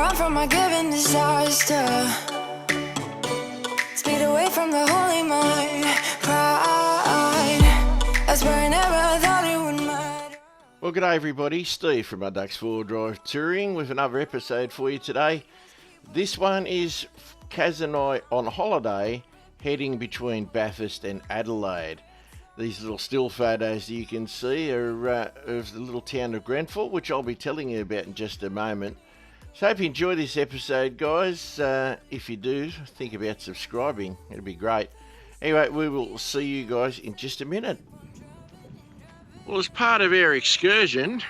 run from my given disaster. Speed away from the holy mind. Pride. That's where I never thought it would matter. Well, g'day everybody, Steve from Mudduck's 4-Drive Touring with another episode for you today. This one is Kaz and I on holiday heading between Bathurst and Adelaide. These little still photos you can see are of the little town of Grenfell, which I'll be telling you about in just a moment. So hope you enjoy this episode, guys. If you do, think about subscribing. It'd be great. Anyway, we will see you guys in just a minute. Well, as part of our excursion,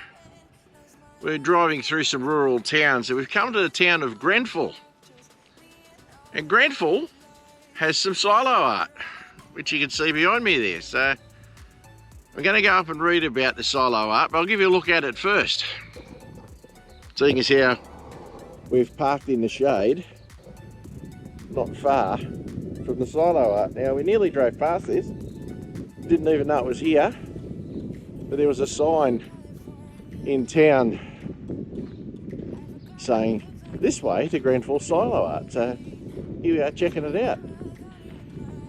we're driving through some rural towns. So we've come to the town of Grenfell. And Grenfell has some silo art, which you can see behind me there. So I'm going to go up and read about the silo art, but I'll give you a look at it first. Seeing as how we've parked in the shade, not far from the silo art. Now, we nearly drove past this, didn't even know it was here, but there was a sign in town saying this way to Grenfell silo art. So here we are checking it out.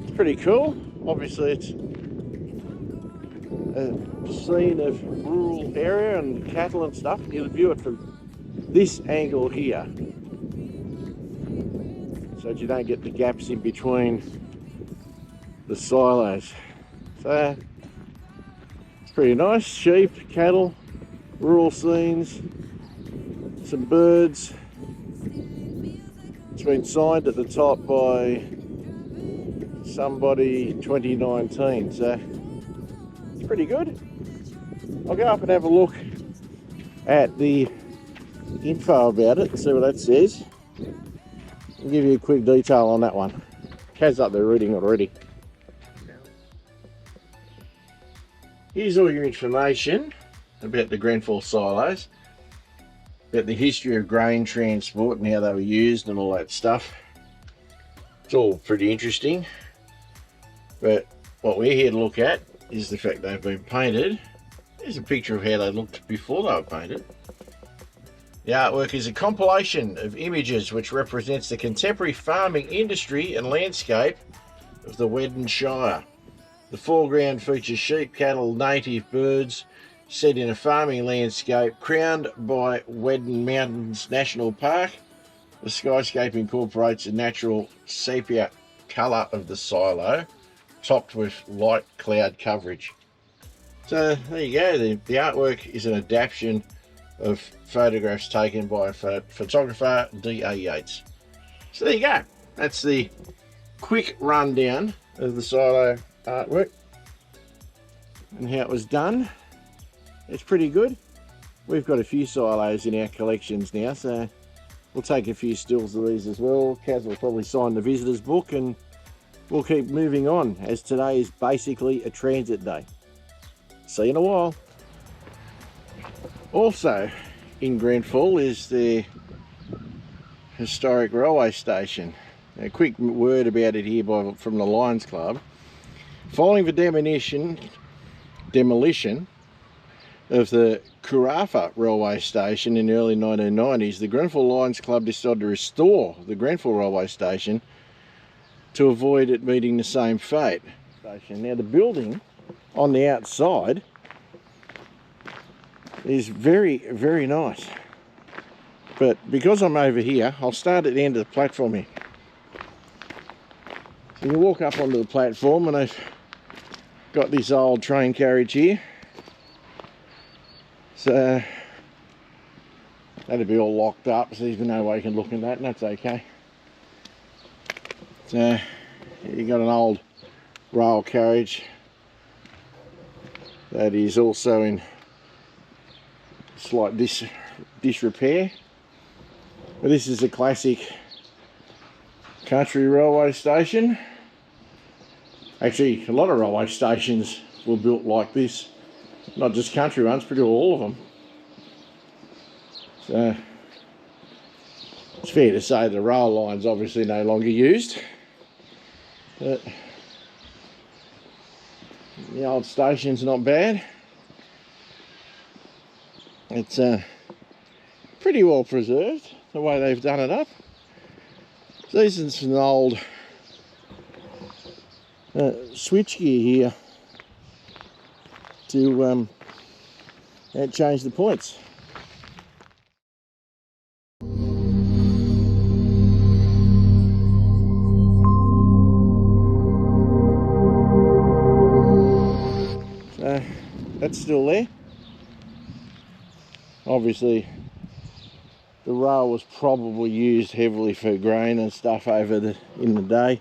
It's pretty cool. Obviously it's a scene of rural area and cattle and stuff. You can view it from this angle here, so that you don't get the gaps in between the silos. So it's pretty nice. Sheep, cattle, rural scenes, some birds. It's been signed at the top by somebody 2019, so it's pretty good. I'll go up and have a look at the info about it and see what that says. I'll give you a quick detail on that one. Kaz up there reading already. Here's all your information about the Grenfell silos, about the history of grain transport and how they were used and all that stuff. It's all pretty interesting, but what we're here to look at is the fact they've been painted. There's a picture of how they looked before they were painted. The artwork is a compilation of images which represents the contemporary farming industry and landscape of the Western Shire. The foreground features sheep, cattle, native birds, set in a farming landscape crowned by Western Mountains National Park. The skyscape incorporates a natural sepia colour of the silo, topped with light cloud coverage. So there you go, the artwork is an adaptation of photographs taken by photographer D.A. Yates. So there you go, that's the quick rundown of the silo artwork and how it was done. It's pretty good. We've got a few silos in our collections now, so we'll take a few stills of these as well. Kaz will probably sign the visitor's book and we'll keep moving on, as today is basically a transit day. See you in a while. Also in Grenfell is the historic railway station. A quick word about it here from the Lions Club. Following the demolition of the Curafa railway station in the early 1990s, the Grenfell Lions Club decided to restore the Grenfell railway station to avoid it meeting the same fate. Now the building on the outside is very, very nice, but because I'm over here, I'll start at the end of the platform here. So you walk up onto the platform and I've got this old train carriage here. So that'd be all locked up, so there's no way you can look at that, and that's okay. So you got an old rail carriage that is also in slight disrepair. But this is a classic country railway station. Actually, a lot of railway stations were built like this. Not just country ones, but all of them. So it's fair to say the rail line's obviously no longer used, but the old station's not bad. It's pretty well preserved. the way they've done it up. So this is an old switchgear here to change the points. So that's still there. Obviously the rail was probably used heavily for grain and stuff in the day,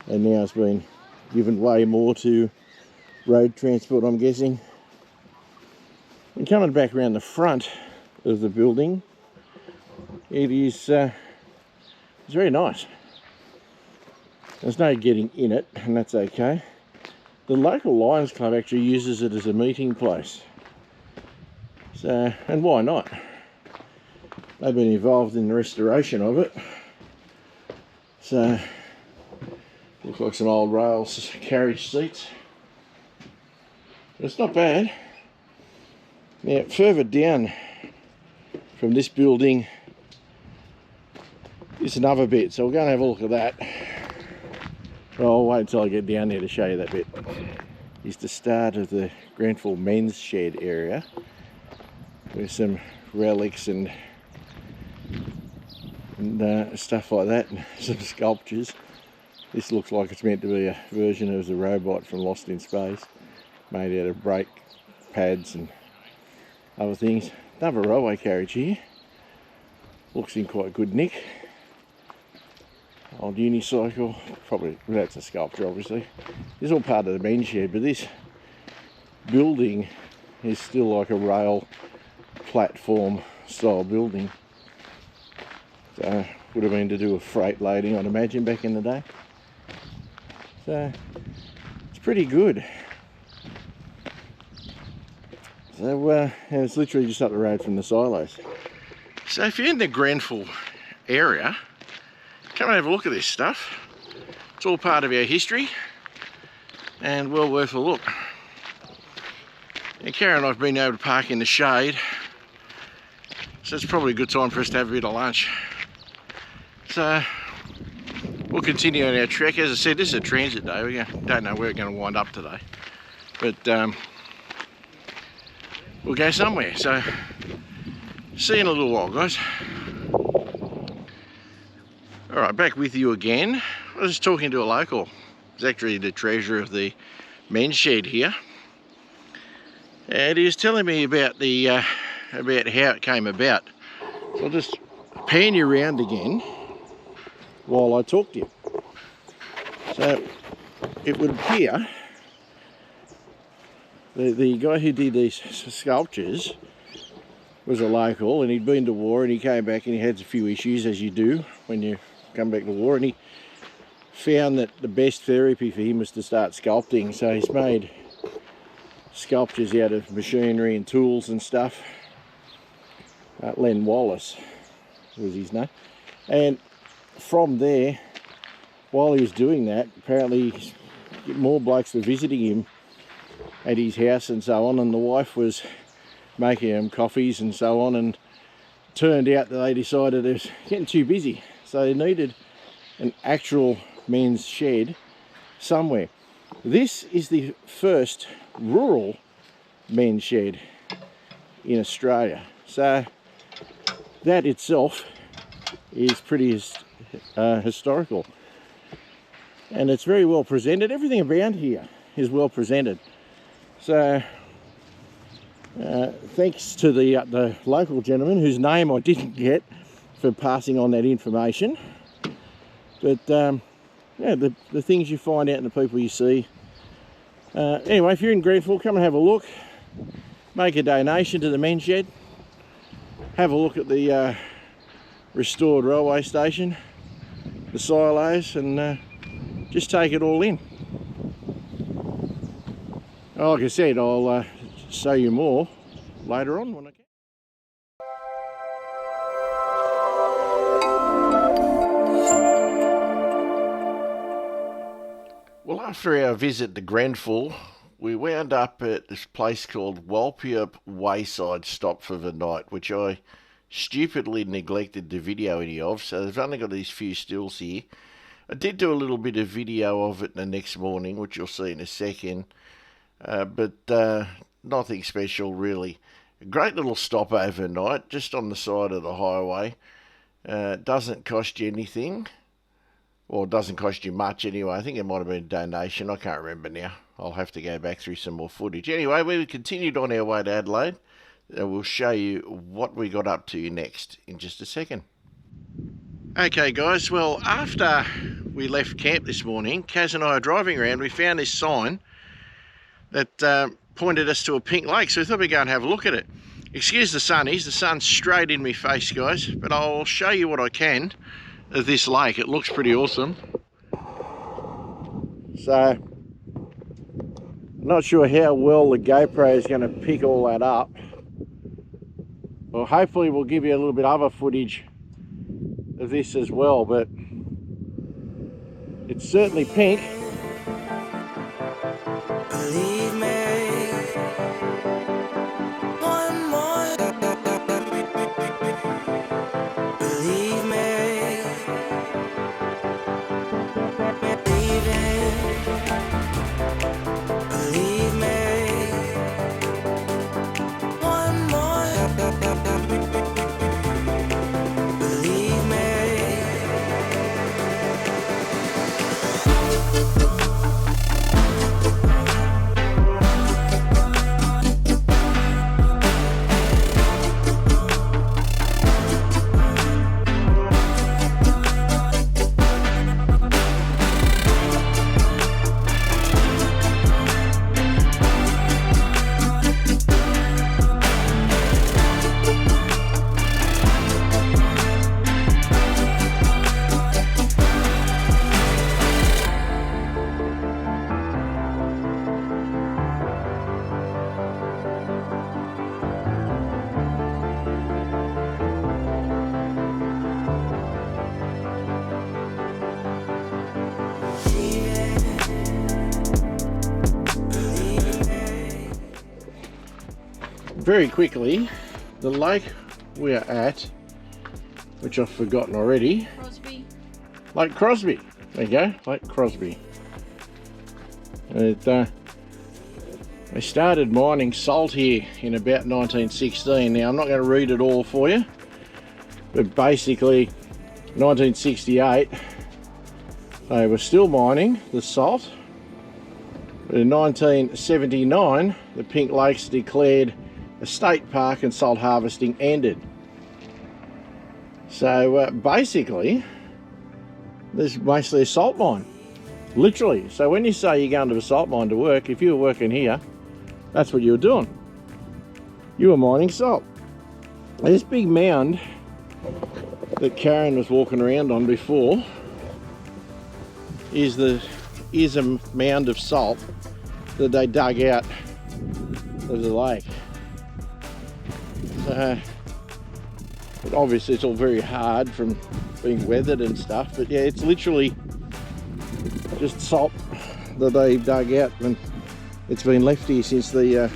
and now it's been given way more to road transport, I'm guessing. And coming back around the front of the building, it is it's very nice. There's no getting in it, and that's okay. The local Lions Club actually uses it as a meeting place. So, and why not? They've been involved in the restoration of it. So, looks like some old rail carriage seats. It's not bad. Now, further down from this building is another bit, so we're going to have a look at that. Well, I'll wait until I get down there to show you that bit. It's the start of the Grenfell men's shed area with some relics and stuff like that, and some sculptures. This looks like it's meant to be a version of the robot from Lost in Space, made out of brake pads and other things. Another railway carriage here, looks in quite good nick. Old unicycle, probably, well, that's a sculpture obviously. This is all part of the men's shed, but this building is still like a rail platform style building. So would have been to do with freight loading, I'd imagine, back in the day. So it's pretty good. So and it's literally just up the road from the silos. So if you're in the Grenfell area, come and have a look at this stuff. It's all part of our history and well worth a look. And Karen and I have been able to park in the shade, so it's probably a good time for us to have a bit of lunch. So we'll continue on our trek. As I said, this is a transit day. We don't know where we're going to wind up today, but we'll go somewhere. So see you in a little while, guys. Alright, back with you again. I was talking to a local. It's actually the treasurer of the men's shed here, and he was telling me about the about how it came about. So I'll just pan you around again while I talk to you. So it would appear the guy who did these sculptures was a local, and he'd been to war, and he came back and he had a few issues, as you do when you come back to war, and he found that the best therapy for him was to start sculpting. So he's made sculptures out of machinery and tools and stuff. Len Wallace was his name, and from there, while he was doing that, apparently more blokes were visiting him at his house and so on, and the wife was making him coffees and so on, and turned out that they decided it was getting too busy, so they needed an actual men's shed somewhere. This is the first rural men's shed in Australia, so that itself is pretty historical, and it's very well presented. Everything around here is well presented. So thanks to the local gentleman, whose name I didn't get, for passing on that information. But yeah, the things you find out and the people you see. Anyway, if you're in Grenfell, come and have a look. Make a donation to the men's shed. Have a look at the restored railway station, the silos, and just take it all in. Like I said, I'll show you more later on when I can. Well, after our visit to Grenfell, we wound up at this place called Walpiop Wayside Stop for the night, which I stupidly neglected to video any of, so they've only got these few stills here. I did do a little bit of video of it the next morning, which you'll see in a second, but nothing special really. A great little stop overnight, just on the side of the highway. Doesn't cost you anything, or doesn't cost you much anyway. I think it might have been a donation, I can't remember now. I'll have to go back through some more footage. Anyway, we continued on our way to Adelaide. We'll show you what we got up to next in just a second. Okay guys, well after we left camp this morning, Kaz and I are driving around, we found this sign that pointed us to a pink lake, so we thought we'd go and have a look at it. Excuse the sunnies, the sun's straight in my face guys, but I'll show you what I can of this lake. It looks pretty awesome. So, not sure how well the GoPro is going to pick all that up. Well, hopefully we'll give you a little bit of other footage of this as well, but it's certainly pink. Believe me, one more. Believe me, believe me, one more. Believe me. Very quickly, the lake we are at, which I've forgotten already. Crosby. Lake Crosby. There you go, Lake Crosby. They started mining salt here in about 1916. Now I'm not going to read it all for you, but basically 1968 they were still mining the salt. But in 1979 the Pink Lakes declared a state park and salt harvesting ended. So basically there's mostly a salt mine, literally. So when you say you're going to a salt mine to work, if you were working here, that's what you were doing. You were mining salt. This big mound that Karen was walking around on before is a mound of salt that they dug out of the lake. So, but obviously it's all very hard from being weathered and stuff, but yeah, it's literally just salt that they dug out, and it's been left here since the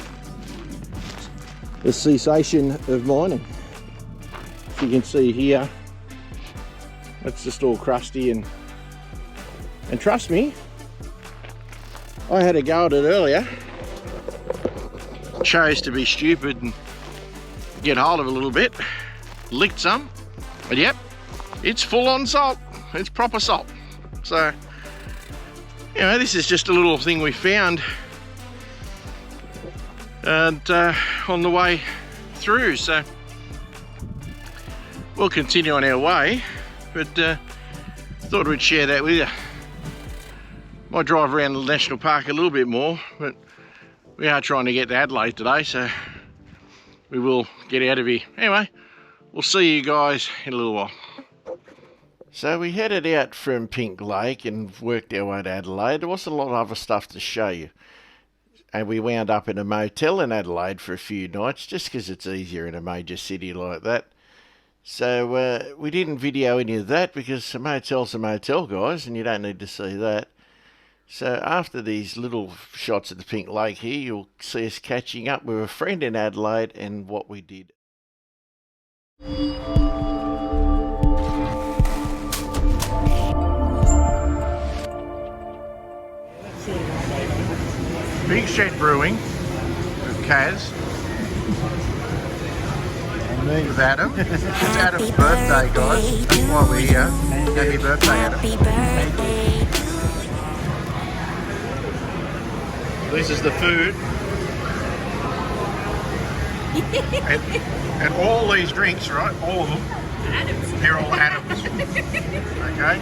cessation of mining. As you can see here, it's just all crusty, and trust me, I had a go at it earlier, chose to be stupid and get hold of it a little bit, licked some, but yep, it's full on salt. It's proper salt. So, you know, this is just a little thing we found and on the way through, so we'll continue on our way, but thought we'd share that with you. Might drive around the national park a little bit more, but we are trying to get to Adelaide today, so we will get out of here. Anyway, we'll see you guys in a little while. So we headed out from Pink Lake and worked our way to Adelaide. There wasn't a lot of other stuff to show you. And we wound up in a motel in Adelaide for a few nights, just because it's easier in a major city like that. So we didn't video any of that because a motel's a motel, guys, and you don't need to see that. So after these little shots of the Pink Lake here, you'll see us catching up with a friend in Adelaide and what we did. Big Shed Brewing with Kaz. With Adam. It's Adam's birthday, guys. That's why we're here. Happy birthday, Adam. This is the food. and all these drinks, right? All of them. Adam's. They're all Adam's. Okay?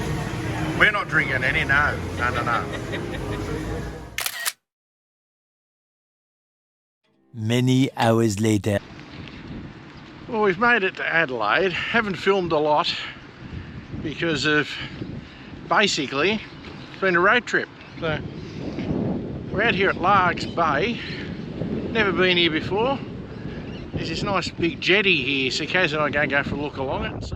We're not drinking any, no. No. Many hours later. Well, we've made it to Adelaide. Haven't filmed a lot because of basically it's been a road trip. So we're out here at Largs Bay. Never been here before. There's this nice big jetty here, so Kaz and I are going to go for a look along it and see.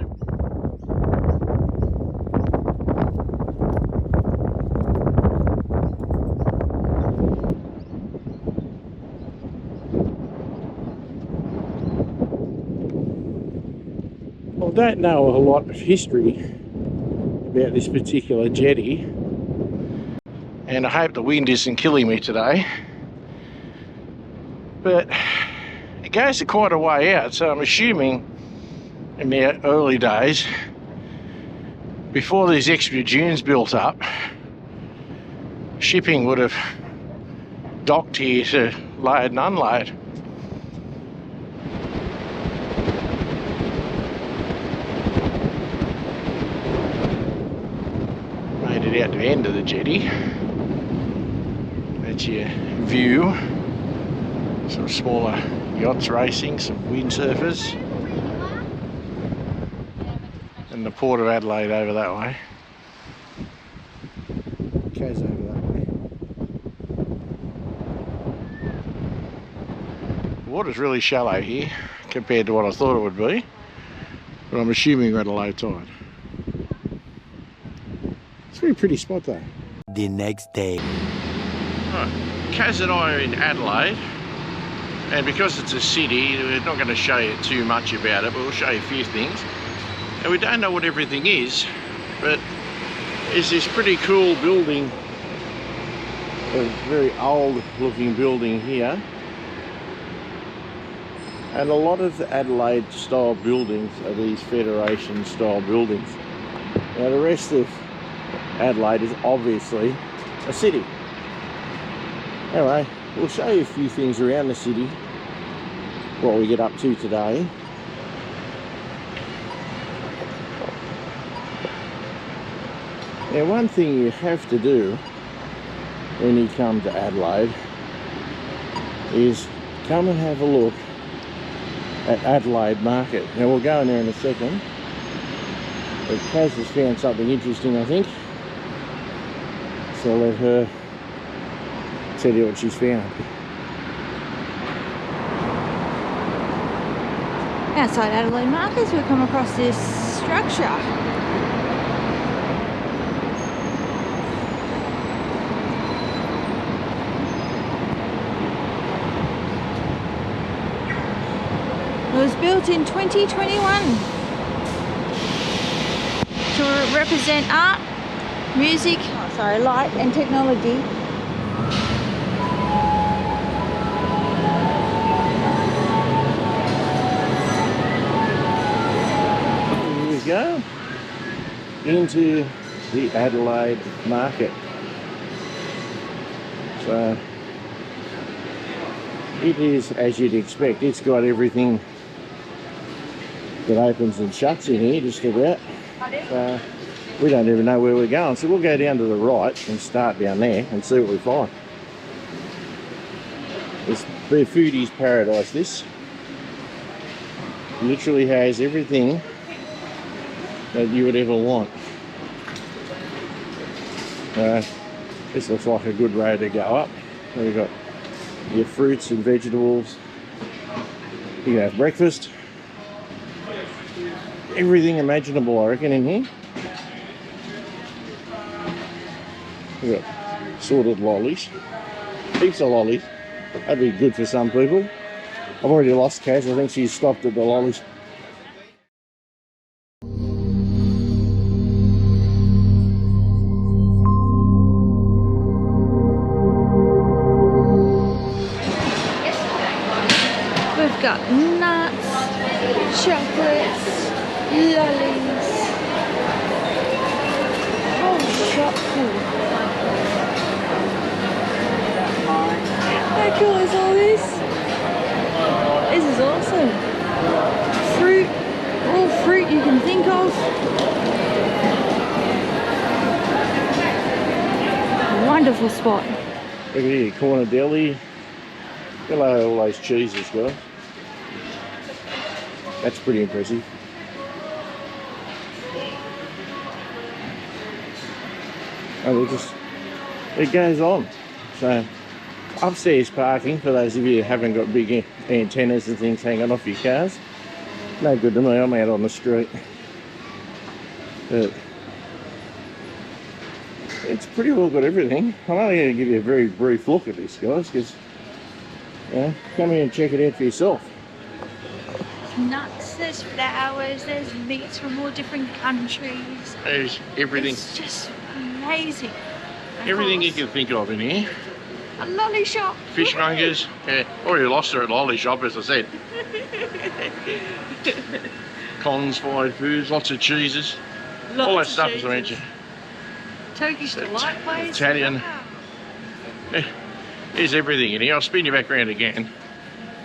I don't know a lot of history about this particular jetty, and I hope the wind isn't killing me today, but it goes to quite a way out, so I'm assuming in the early days, before these extra dunes built up, shipping would have docked here to load and unload. Out the end of the jetty. That's your view. Some smaller yachts racing, some windsurfers, and the Port of Adelaide over that way. Kaz over that way. The water's really shallow here compared to what I thought it would be, but I'm assuming we're at a low tide. Very pretty spot though. The next day. Right. Kaz and I are in Adelaide, and because it's a city, we're not going to show you too much about it, but we'll show you a few things. And we don't know what everything is, but there's this pretty cool building, a very old looking building here. And a lot of the Adelaide style buildings are these Federation style buildings. Now the rest of Adelaide is obviously a city. Anyway, we'll show you a few things around the city, what we get up to today. Now, one thing you have to do when you come to Adelaide is come and have a look at Adelaide Market. Now, we'll go in there in a second, but Kaz has found something interesting, I think. So I'll let her tell you what she's found. Outside Adelaide Markets, we've come across this structure. It was built in 2021 to represent art, music, light and technology. Here we go into the Adelaide Market. So it is, as you'd expect, it's got everything that opens and shuts in here, just about. So we don't even know where we're going, so we'll go down to the right and start down there and see what we find. It's the foodie's paradise, this. Literally has everything that you would ever want. This looks like a good road to go up. We've got your fruits and vegetables. You can have breakfast. Everything imaginable, I reckon, in here. We've got sorted lollies. Heaps of lollies. That'd be good for some people. I've already lost Kaz. I think she's stopped at the lollies. chocolates, lollies. Oh, shop full. How cool is all this? This is awesome. Fruit, all fruit you can think of. Wonderful spot. Look at here, corner deli. Hello, all those cheeses, guys. That's pretty impressive. Oh, it goes on. So, upstairs parking, for those of you who haven't got big antennas and things hanging off your cars. No good to me, I'm out on the street. But it's pretty well got everything. I'm only going to give you a very brief look at this, guys, because, you know, come here and check it out for yourself. Nuts, there's flowers, there's meats from all different countries. There's everything. It's just amazing. Everything you can think of in here. A lolly shop. Fishmongers. Yeah, already lost her at lolly shop, as I said. Cons, fried foods, lots of cheeses. All that stuff as I mentioned. Turkish delight place. Italian. Wow. Yeah, there's everything in here. I'll spin you back around again.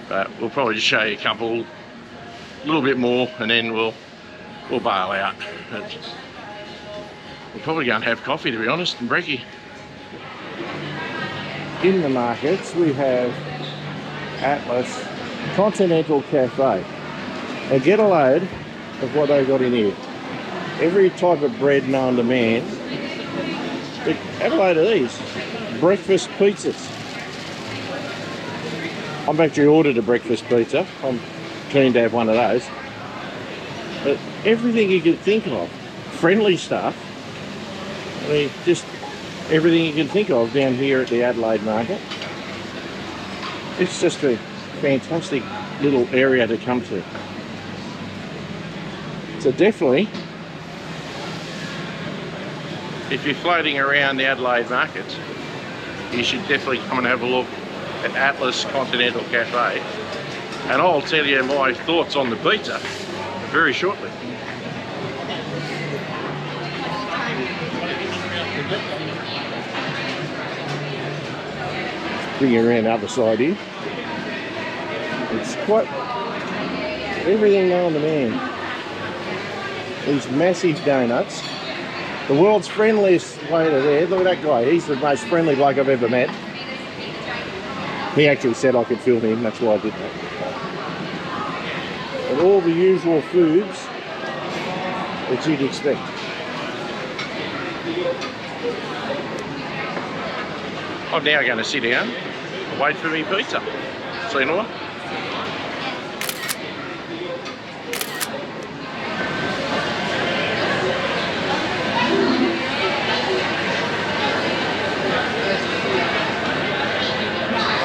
But we'll probably just show you a couple, a little bit more, and then we'll bail out. But we'll probably go and have coffee, to be honest, and brekkie. In the markets we have Atlas Continental Cafe. Now get a load of what they've got in here. Every type of bread known to man. Have a load of these. Breakfast pizzas. I've actually ordered a breakfast pizza. I'm keen to have one of those. But everything you can think of. Friendly stuff. I mean, just everything you can think of down here at the Adelaide market. It's just a fantastic little area to come to. So definitely, if you're floating around the Adelaide market, you should definitely come and have a look at Atlas Continental Cafe. And I'll tell you my thoughts on the pizza very shortly. Bring it around the other side here. It's quite everything known to man. These massive donuts. The world's friendliest waiter there. Look at that guy. He's the most friendly bloke I've ever met. He actually said I could film him. That's why I did that. And all the usual foods that you'd expect. I'm now going to sit down and wait for me pizza. See you in a while.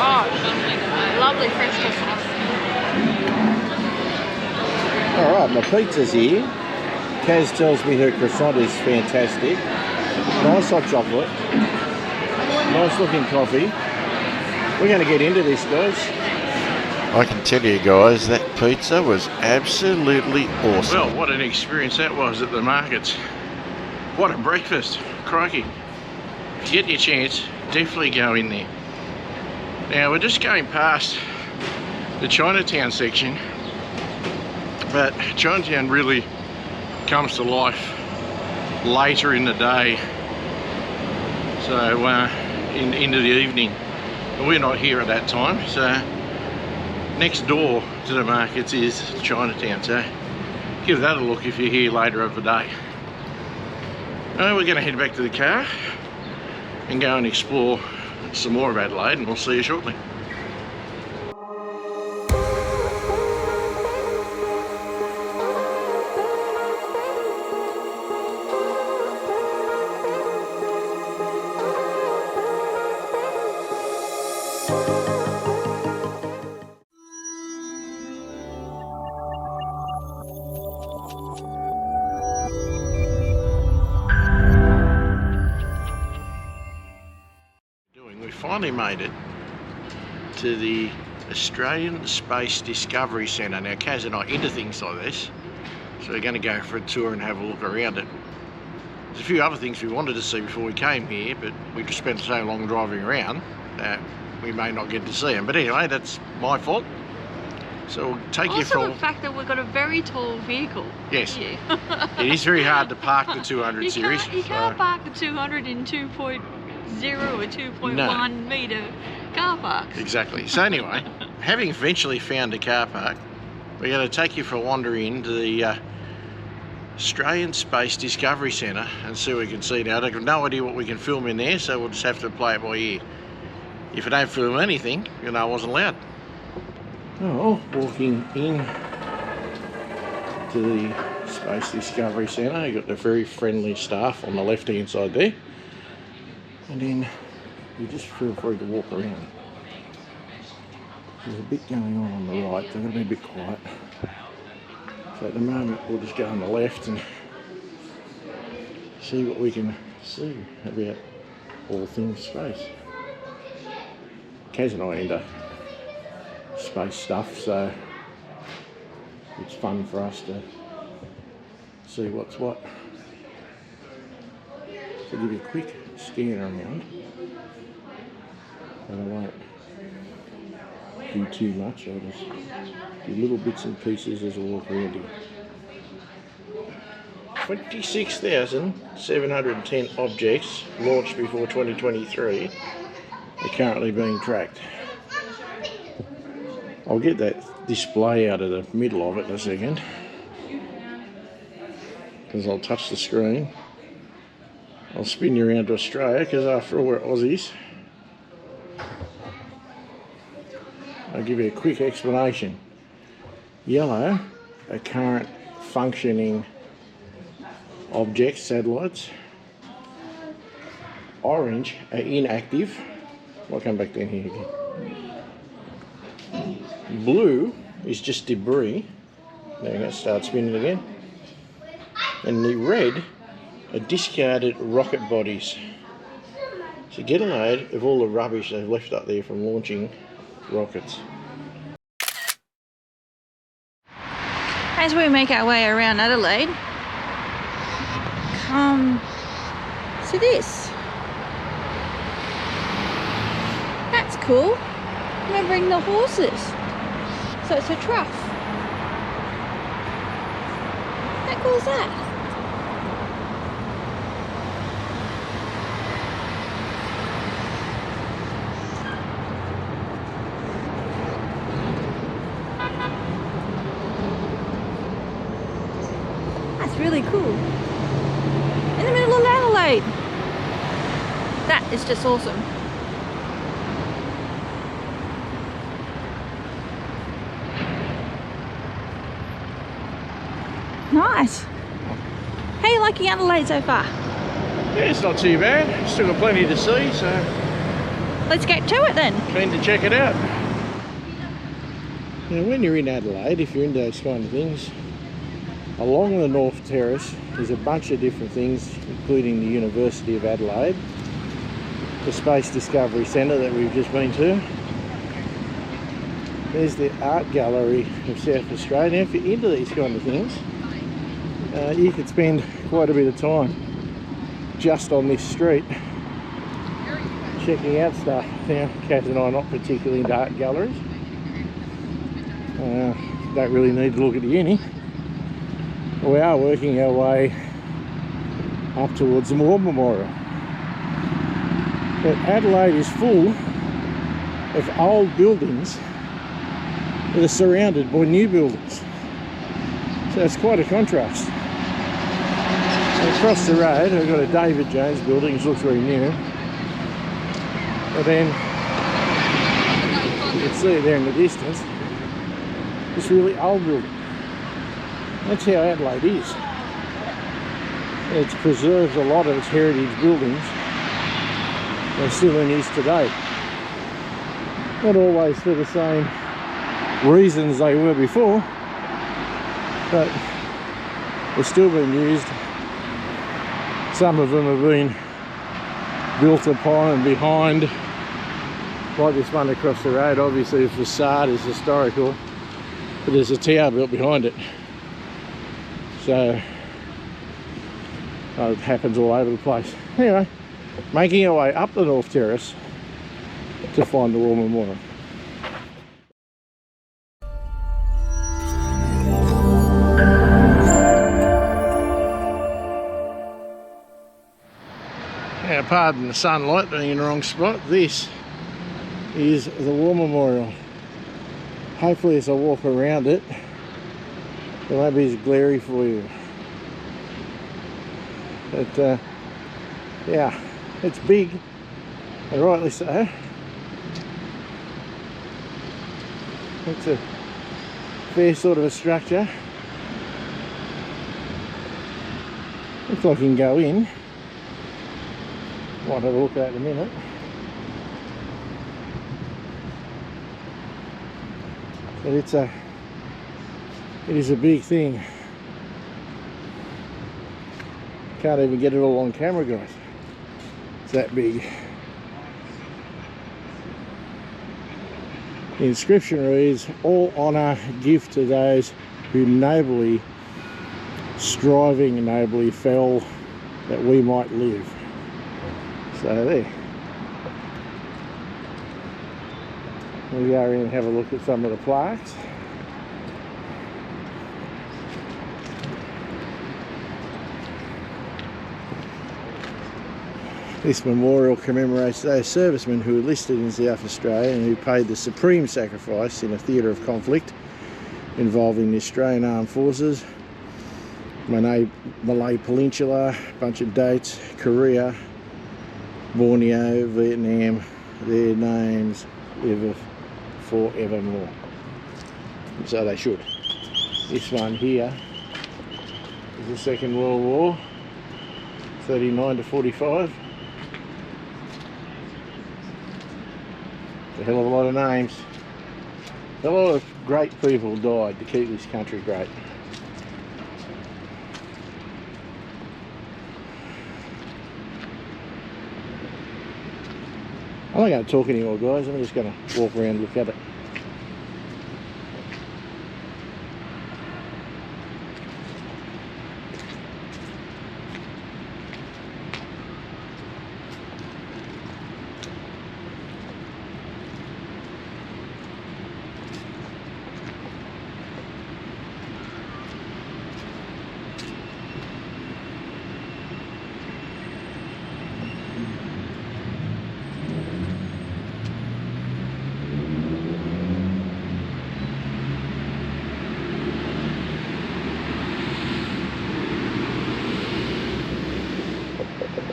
Oh, lovely French toast. Alright, my pizza's here. Kaz tells me her croissant is fantastic. Nice hot chocolate. Nice looking coffee. We're going to get into this, guys. I can tell you guys, that pizza was absolutely awesome. Well, what an experience that was at the markets. What a breakfast. Crikey. If you get your chance, definitely go in there. Now, we're just going past the Chinatown section, but Chinatown really comes to life later in the day. So, into the evening. And we're not here at that time, so next door to the markets is Chinatown, so give that a look if you're here later of the day. We're going to head back to the car and go and explore some more of Adelaide, and we'll see you shortly. Finally made it to the Australian Space Discovery Centre. Now, Kaz and I into things like this, so we're going to go for a tour and have a look around it. There's a few other things we wanted to see before we came here, but we just spent so long driving around that we may not get to see them. But anyway, that's my fault. So we'll take you for... Also the fact that we've got a very tall vehicle. Yes. Here. It is very hard to park the 200 series. You can't park the 200 in 2.0 or 2.1 metre car parks. Exactly. So anyway, having eventually found a car park, we're going to take you for a wander into the Australian Space Discovery Centre and see what we can see now. I have no idea what we can film in there, so we'll just have to play it by ear. If I don't film anything, you know I wasn't allowed. Oh, walking in to the Space Discovery Centre, you've got the very friendly staff on the left hand side there, and then you just feel free to walk around. There's a bit going on the right, so I'm going to be a bit quiet. So at the moment we'll just go on the left and see what we can see about all things space. Kaz and I into space stuff, so it's fun for us to see what's what. So give you a quick scan around, and I won't do too much. I'll just do little bits and pieces as I walk around here. 26,710 objects launched before 2023 are currently being tracked. I'll get that display out of the middle of it in a second, because I'll touch the screen. I'll spin you around to Australia, because after all we're Aussies. I'll give you a quick explanation. Yellow are current functioning objects, satellites. Orange are inactive. I'll come back down here again. Blue is just debris. Now I'm going to start spinning again. And the red are discarded rocket bodies. So get a load of all the rubbish they've left up there from launching rockets. As we make our way around Adelaide, come to this. That's cool. Remembering the horses. So it's a trough. How cool is that? That's really cool. In the middle of Adelaide. That is just awesome. Nice. How are you liking Adelaide so far? Yeah, it's not too bad. Still got plenty to see, so Let's get to it then. keen to check it out. Now, when you're in Adelaide, if you're into those kind of things, along the North Terrace there's a bunch of different things, including the University of Adelaide, the Space Discovery Centre that we've just been to. There's the Art Gallery of South Australia. Now, if you're into these kind of things, you could spend quite a bit of time just on this street checking out stuff. Now, Kaz and I are not particularly into art galleries. Don't really need to look at the uni. We are working our way up towards the War Memorial. But Adelaide is full of old buildings that are surrounded by new buildings. So it's quite a contrast. Across the road I've got a David Jones building, which looks very new. But then you can see it there in the distance, this really old building. That's how Adelaide is. It's preserved a lot of its heritage buildings. They're still in use today. Not always for the same reasons they were before, but they're still being used. Some of them have been built upon and behind like this one across the road. Obviously the facade is historical, but there's a tower built behind it. So it happens all over the place. Anyway, making our way up the North Terrace to find the War Memorial. Now, pardon the sunlight being in the wrong spot. This is the War Memorial. Hopefully as I walk around it, it won't be as glary for you. But yeah, it's big, and rightly so. It's a fair sort of a structure. Looks like you can go in. Might have a look at it in a minute. But it is a big thing. Can't even get it all on camera, guys. It's that big. The inscription reads, "All honour give to those who nobly, striving nobly, fell that we might live." So there. We'll go in and have a look at some of the plaques. This memorial commemorates those servicemen who enlisted in South Australia and who paid the supreme sacrifice in a theatre of conflict involving the Australian Armed Forces, Malay Peninsula, a bunch of dates, Korea, Borneo, Vietnam. Their names live forevermore. So they should. This one here is the Second World War, 39 to 45. A hell of a lot of names. A lot of great people died to keep this country great. I'm not going to talk anymore, guys. I'm just going to walk around and look at it.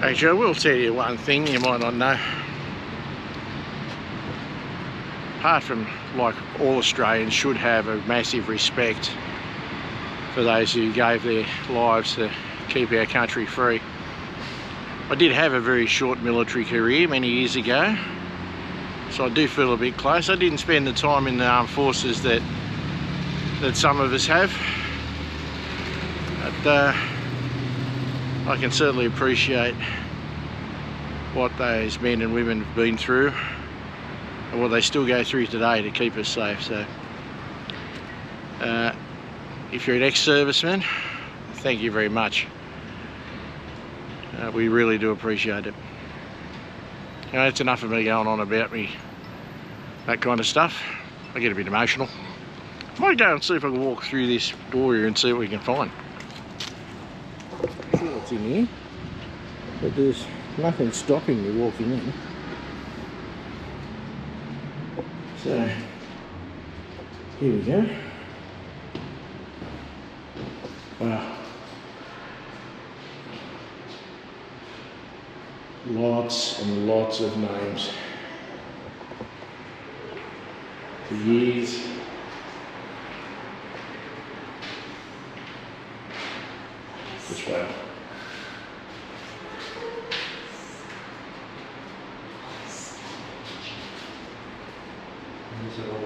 Actually, I will tell you one thing you might not know. Apart from, like all Australians should have, a massive respect for those who gave their lives to keep our country free. I did have a very short military career many years ago, so I do feel a bit close. I didn't spend the time in the armed forces that some of us have, but I can certainly appreciate what those men and women have been through and what they still go through today to keep us safe. So if you're an ex-serviceman, thank you very much. We really do appreciate it. You know, it's enough of me going on about that kind of stuff. I get a bit emotional. I might go and see if I can walk through this door here and see what we can find. See what's in here, but there's nothing stopping me walking in. So here we go. Wow. Lots and lots of names. The years. This way. These are all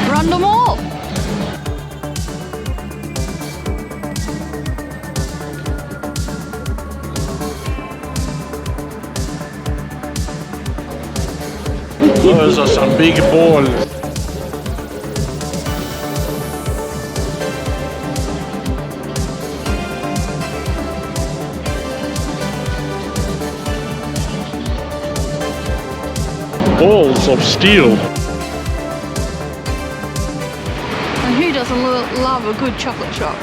Run them all! Those are some big balls. Balls of steel. And who doesn't love a good chocolate shop?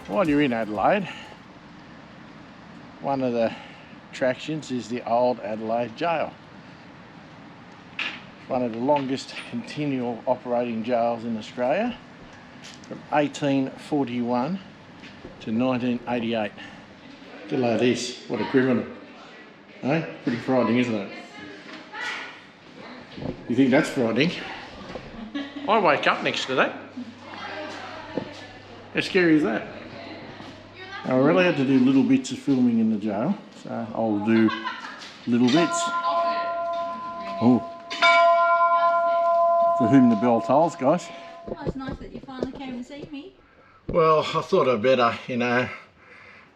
While you're in Adelaide, one of the attractions is the old Adelaide Gaol. It's one of the longest continual operating jails in Australia, from 1841 to 1988. Look at this, what a criminal. Eh? Pretty frightening, isn't it? You think that's frightening? I wake up next to that. How scary is that? Now, we're allowed to do little bits of filming in the jail, so I'll do little bits. Oh, for whom the bell tolls, guys. Oh, it's nice that you finally came and see me. Well, I thought I'd better, you know.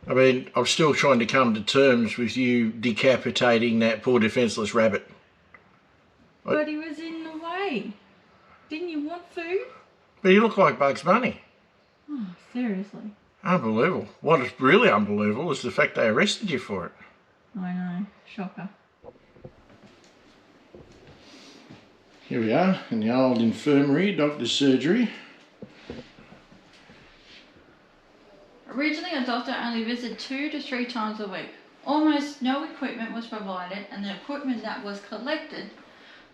I mean, I'm still trying to come to terms with you decapitating that poor defenceless rabbit. But he was in the way. Didn't you want food? But you look like Bugs Bunny. Oh, seriously. Unbelievable. What is really unbelievable is the fact they arrested you for it. I know. Shocker. Here we are in the old infirmary, doctor's surgery. Originally, a doctor only visited 2 to 3 times a week. Almost no equipment was provided, and the equipment that was collected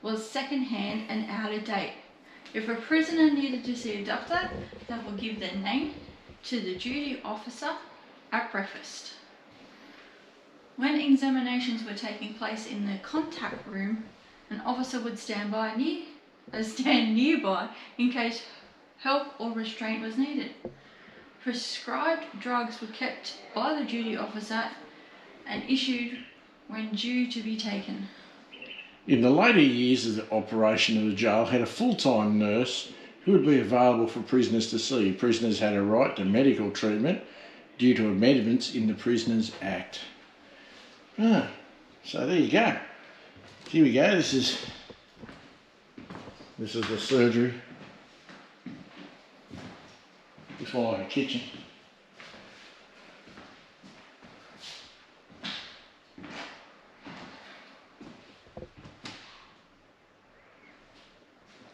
was second-hand and out of date. If a prisoner needed to see a doctor, they will give their name to the duty officer at breakfast. When examinations were taking place in the contact room, an officer would stand nearby in case help or restraint was needed. Prescribed drugs were kept by the duty officer and issued when due to be taken. In the later years of the operation of the jail, had a full-time nurse who would be available for prisoners to see. Prisoners had a right to medical treatment due to amendments in the Prisoners Act. Ah, so there you go. Here we go. This is the surgery. Looks more like a kitchen.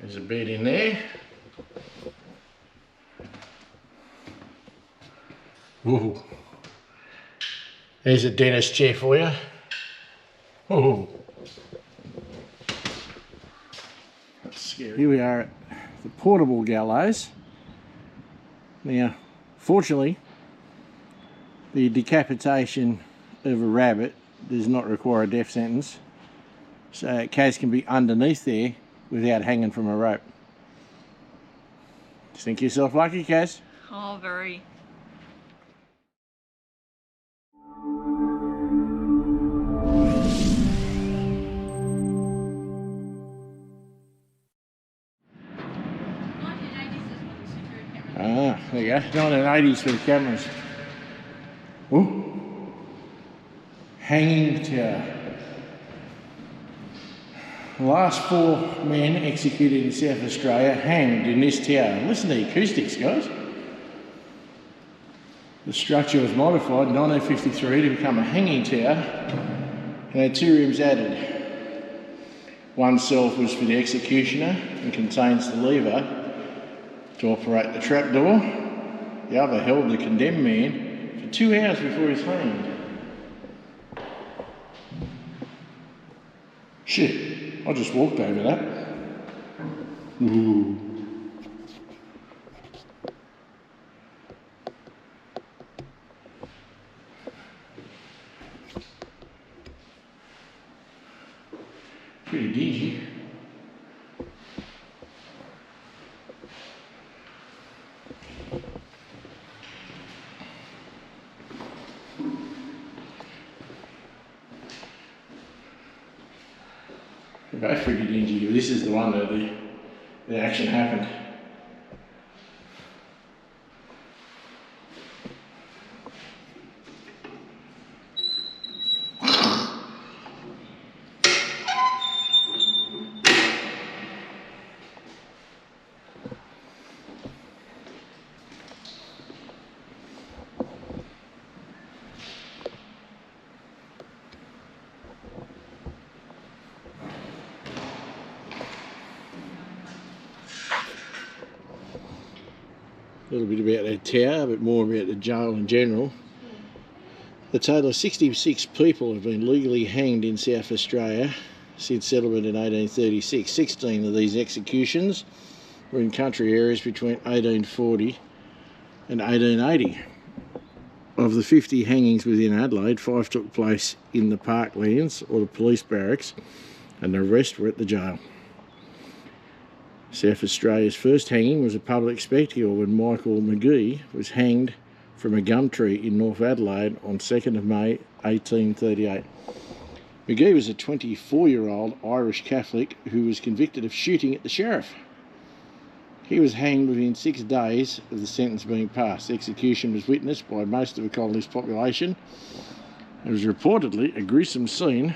There's a bed in there. Ooh. There's a dentist chair for you. Ooh. That's scary. Here we are at the portable gallows. Now, fortunately, the decapitation of a rabbit does not require a death sentence. So Kaz can be underneath there without hanging from a rope. Just think yourself lucky, Kaz. Oh, very. Ah, there you go. 1980s for the cameras. Ooh. Hanging tower. The last 4 men executed in South Australia hanged in this tower. Listen to the acoustics, guys. The structure was modified in 1953 to become a hanging tower and had 2 rooms added. One cell was for the executioner and contains the lever to operate the trapdoor. The other held the condemned man 2 hours before he's hanged. Shit, I just walked over that. Ooh. Pretty dingy. They're both pretty dingy, but this is the one that the action happened. A little bit about that tower, but more about the jail in general. A total of 66 people have been legally hanged in South Australia since settlement in 1836. 16 of these executions were in country areas between 1840 and 1880. Of the 50 hangings within Adelaide, 5 took place in the parklands or the police barracks, and the rest were at the jail. South Australia's first hanging was a public spectacle when Michael McGee was hanged from a gum tree in North Adelaide on 2nd of May 1838. McGee was a 24-year-old Irish Catholic who was convicted of shooting at the sheriff. He was hanged within 6 days of the sentence being passed. The execution was witnessed by most of the colony's population. It was reportedly a gruesome scene,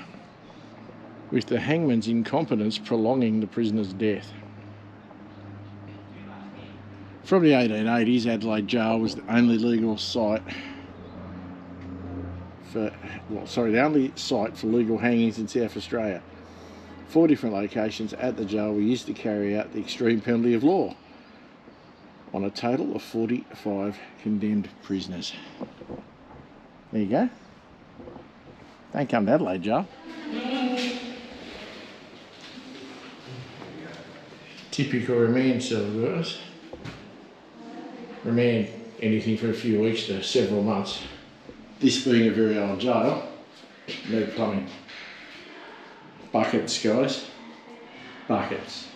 with the hangman's incompetence prolonging the prisoner's death. From the 1880s, Adelaide Gaol was the only legal site the only site for legal hangings in South Australia. 4 different locations at the jail were used to carry out the extreme penalty of law on a total of 45 condemned prisoners. There you go. Don't come to Adelaide Jail. Typical remand cell, guys. Remand anything for a few weeks to several months. This being a very old jail, no plumbing. Buckets, guys. Buckets.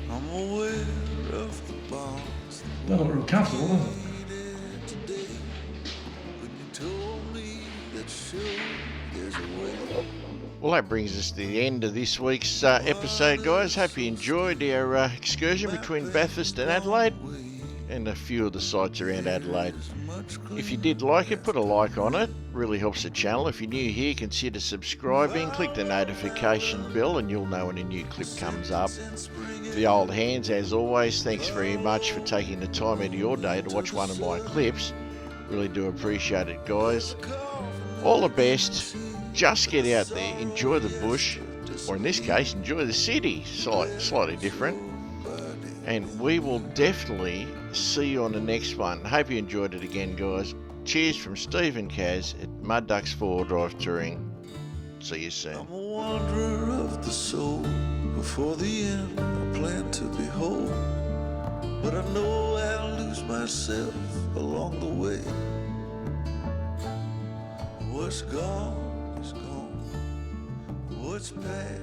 I'm aware of the bonds. Not real comfortable, is it? Well, that brings us to the end of this week's episode, guys. Hope you enjoyed our excursion between Bathurst and Adelaide and a few of the sites around Adelaide. If you did like it, put a like on it. Really helps the channel. If you're new here, consider subscribing. Click the notification bell and you'll know when a new clip comes up. For the old hands, as always, thanks very much for taking the time out of your day to watch one of my clips. Really do appreciate it, guys. All the best. Just get out there, enjoy the bush, or in this case, enjoy the city. Slightly different. And we will definitely see you on the next one. Hope you enjoyed it again, guys. Cheers from Steve and Kaz at Mudduck's 4-Wheel Drive Touring. See you soon. I'm a wanderer of the soul. Before the end, I plan to behold. But I know I'll lose myself along the way. What's gone is gone. What's past